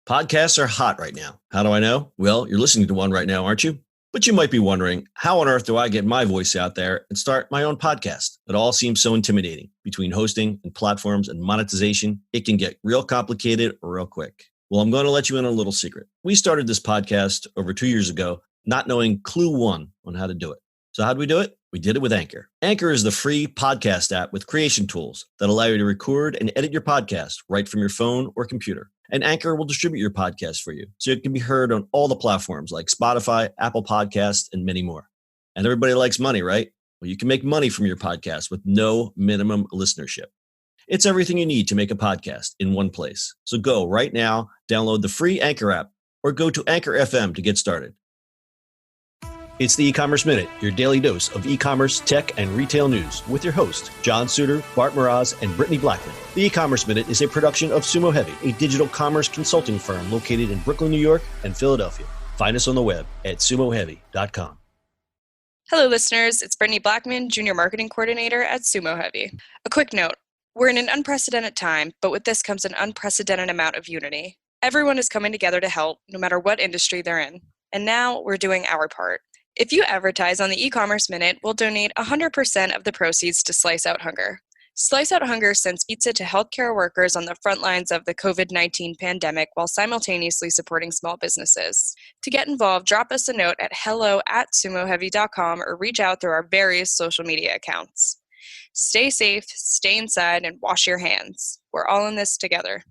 Podcasts are hot right now. How do I know? Well, you're listening to one right now, aren't you? But you might be wondering, how on earth do I get my voice out there and start my own podcast? It all seems so intimidating. Between hosting and platforms and monetization, it can get real complicated real quick. Well, I'm going to let you in on a little secret. We started this podcast over 2 years ago, not knowing clue one on how to do it. So how do we do it? We did it with Anchor. Anchor is the free podcast app with creation tools that allow you to record and edit your podcast right from your phone or computer. And Anchor will distribute your podcast for you, so it can be heard on all the platforms like Spotify, Apple Podcasts, and many more. And everybody likes money, right? Well, you can make money from your podcast with no minimum listenership. It's everything you need to make a podcast in one place. So go right now, download the free Anchor app, or go to Anchor FM to get started. It's the eCommerce Minute, your daily dose of e-commerce, tech, and retail news with your host, John Suder, Bart, Mroz, and Brittany Blackman. The eCommerce Minute is a production of SUMO Heavy, a digital commerce consulting firm located in Brooklyn, New York, and Philadelphia. Find us on the web at sumoheavy.com. Hello, listeners. It's Brittany Blackman, Junior Marketing Coordinator at SUMO Heavy. A quick note. We're in an unprecedented time, but with this comes an unprecedented amount of unity. Everyone is coming together to help, no matter what industry they're in. And now we're doing our part. If you advertise on the eCommerce Minute, we'll donate 100% of the proceeds to Slice Out Hunger. Slice Out Hunger sends pizza to healthcare workers on the front lines of the COVID-19 pandemic while simultaneously supporting small businesses. To get involved, drop us a note at hello@sumoheavy.com or reach out through our various social media accounts. Stay safe, stay inside, and wash your hands. We're all in this together.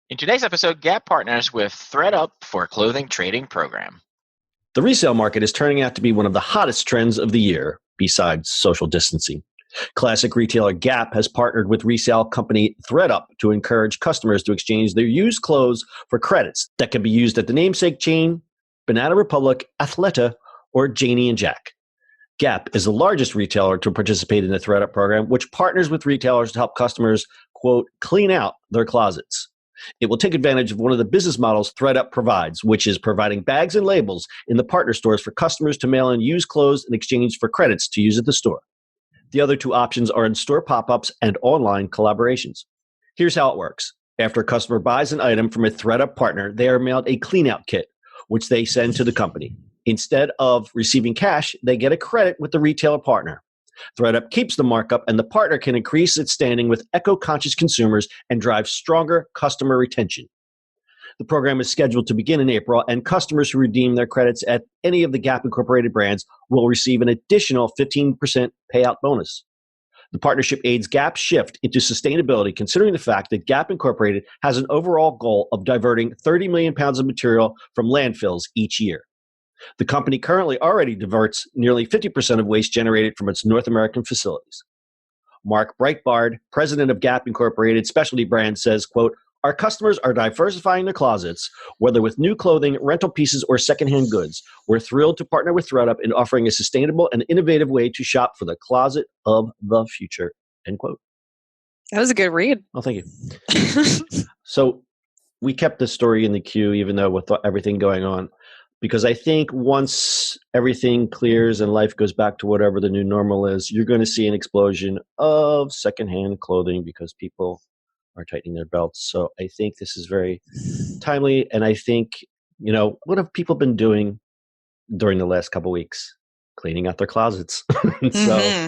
In today's episode, Gap partners with ThredUp for a clothing trading program. The resale market is turning out to be one of the hottest trends of the year, besides social distancing. Classic retailer Gap has partnered with resale company ThredUp to encourage customers to exchange their used clothes for credits that can be used at the namesake chain, Banana Republic, Athleta, or Janie and Jack. Gap is the largest retailer to participate in the ThredUp program, which partners with retailers to help customers, quote, clean out their closets. It will take advantage of one of the business models ThredUp provides, which is providing bags and labels in the partner stores for customers to mail in used clothes in exchange for credits to use at the store. The other two options are in-store pop-ups and online collaborations. Here's how it works. After a customer buys an item from a ThredUp partner, they are mailed a clean-out kit, which they send to the company. Instead of receiving cash, they get a credit with the retailer partner. ThredUp keeps the markup, and the partner can increase its standing with eco-conscious consumers and drive stronger customer retention. The program is scheduled to begin in April, and customers who redeem their credits at any of the Gap Incorporated brands will receive an additional 15% payout bonus. The partnership aids Gap's shift into sustainability, considering the fact that Gap Incorporated has an overall goal of diverting 30 million pounds of material from landfills each year. The company currently already diverts nearly 50% of waste generated from its North American facilities. Mark Breitbard, president of Gap Incorporated Specialty Brand, says, quote, our customers are diversifying their closets, whether with new clothing, rental pieces, or secondhand goods. We're thrilled to partner with ThredUp in offering a sustainable and innovative way to shop for the closet of the future, end quote. That was a good read. Oh, thank you. So we kept this story in the queue, even though with everything going on. Because I think once everything clears and life goes back to whatever the new normal is, you're going to see an explosion of secondhand clothing because people are tightening their belts. So I think this is very timely. And I think, what have people been doing during the last couple of weeks? Cleaning out their closets. So,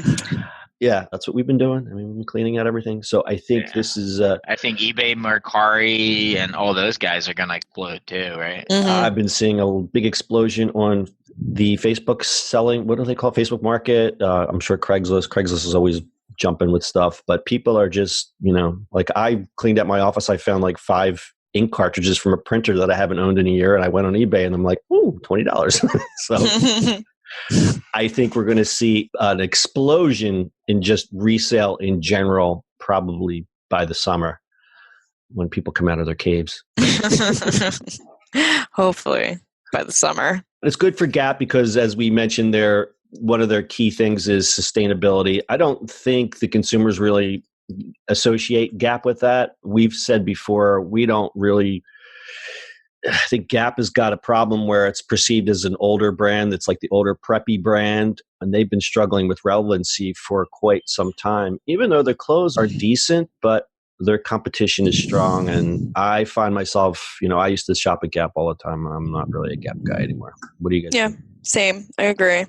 yeah, that's what we've been doing. I mean, we've been cleaning out everything. So I think this is... I think eBay, Mercari, and all those guys are going to explode too, right? I've been seeing a big explosion on the Facebook selling. What do they call it? Facebook Market? I'm sure Craigslist. Craigslist is always jumping with stuff. But people are just, like I cleaned out my office. I found like 5 ink cartridges from a printer that I haven't owned in a year. And I went on eBay and I'm like, ooh, $20. So... I think we're going to see an explosion in just resale in general, probably by the summer when people come out of their caves. Hopefully by the summer. It's good for Gap because, as we mentioned, one of their key things is sustainability. I don't think the consumers really associate Gap with that. We've said before, we don't really... I think Gap has got a problem where it's perceived as an older brand. That's like the older preppy brand. And they've been struggling with relevancy for quite some time, even though their clothes are decent. But their competition is strong, and I find myself, I used to shop at Gap all the time. I'm not really a Gap guy anymore. What do you guys Yeah, think? same. I agree.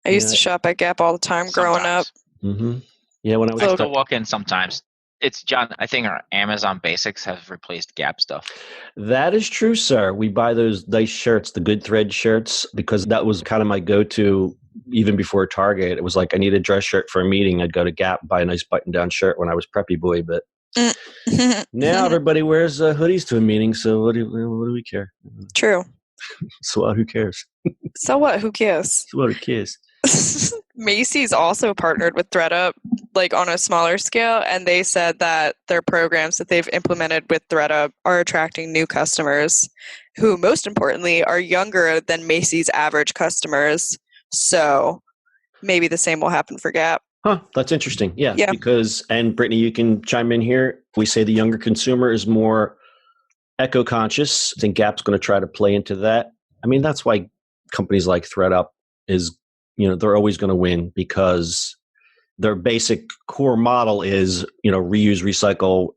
I used to shop at Gap all the time growing up. Sometimes. Yeah, when I was I still walk in sometimes. It's John. I think our Amazon Basics have replaced Gap stuff. That is true, sir. We buy those nice shirts, the good thread shirts, because that was kind of my go-to even before Target. It was like I need a dress shirt for a meeting. I'd go to Gap, buy a nice button-down shirt when I was preppy boy. But now everybody wears hoodies to a meeting, so what do we care? True. So what? Who cares? So what? Who cares? So what? Who cares? Macy's also partnered with ThredUp, like on a smaller scale, and they said that their programs that they've implemented with ThredUp are attracting new customers who, most importantly, are younger than Macy's average customers. So maybe the same will happen for Gap. Huh, that's interesting. Yeah, Yeah. because, and Brittany, you can chime in here. We say the younger consumer is more eco-conscious. I think Gap's going to try to play into that. I mean, that's why companies like ThredUp is, they're always going to win, because their basic core model is, reuse, recycle,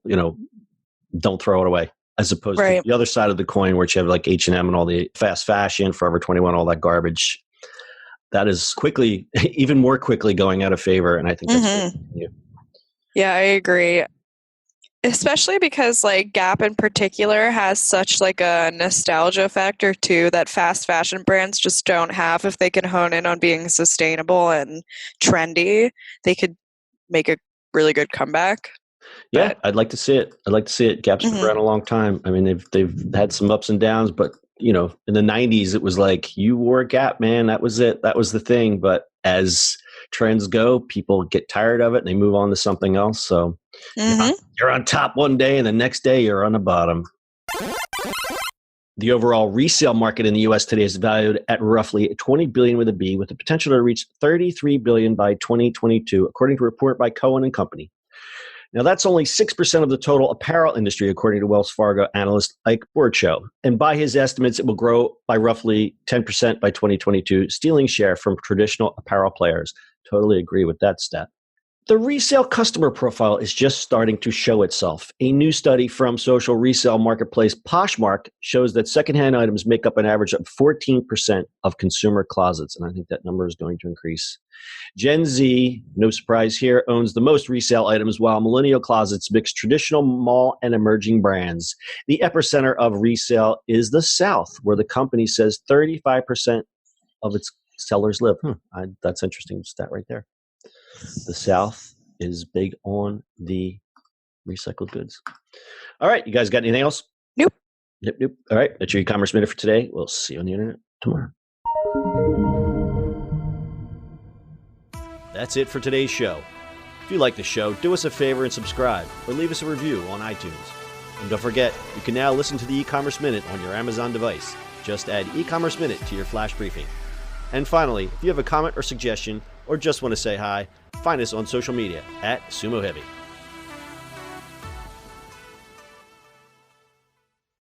don't throw it away, as opposed to the other side of the coin, where you have like H&M and all the fast fashion, Forever 21, all that garbage. That is quickly, even more quickly going out of favor. And I think that's going to continue. Yeah, I agree. Especially because like Gap in particular has such like a nostalgia factor too that fast fashion brands just don't have. If they can hone in on being sustainable and trendy, they could make a really good comeback. Yeah, I'd like to see it. Gap's been around a long time. I mean, they've had some ups and downs, but in the 90s, it was like you wore a Gap, man. That was it. That was the thing. But as trends go, people get tired of it and they move on to something else. So you're on top one day and the next day you're on the bottom. The overall resale market in the U.S. today is valued at roughly $20 billion with a B, with the potential to reach $33 billion by 2022, according to a report by Cohen and Company. Now, that's only 6% of the total apparel industry, according to Wells Fargo analyst Ike Borchow. And by his estimates, it will grow by roughly 10% by 2022, stealing share from traditional apparel players. Totally agree with that stat. The resale customer profile is just starting to show itself. A new study from social resale marketplace Poshmark shows that secondhand items make up an average of 14% of consumer closets, and I think that number is going to increase. Gen Z, no surprise here, owns the most resale items, while millennial closets mix traditional mall and emerging brands. The epicenter of resale is the South, where the company says 35% of its sellers live. That's interesting stat right there. The South is big on the recycled goods. All right, you guys got anything else? Nope. All right, that's your e-commerce minute for today. We'll see you on the internet tomorrow. That's it for today's show. If you like the show, do us a favor and subscribe, or leave us a review on iTunes. And don't forget, you can now listen to the e-commerce minute on your Amazon device. Just add e-commerce minute to your flash briefing. And finally, if you have a comment or suggestion, or just want to say hi, find us on social media at SUMO Heavy.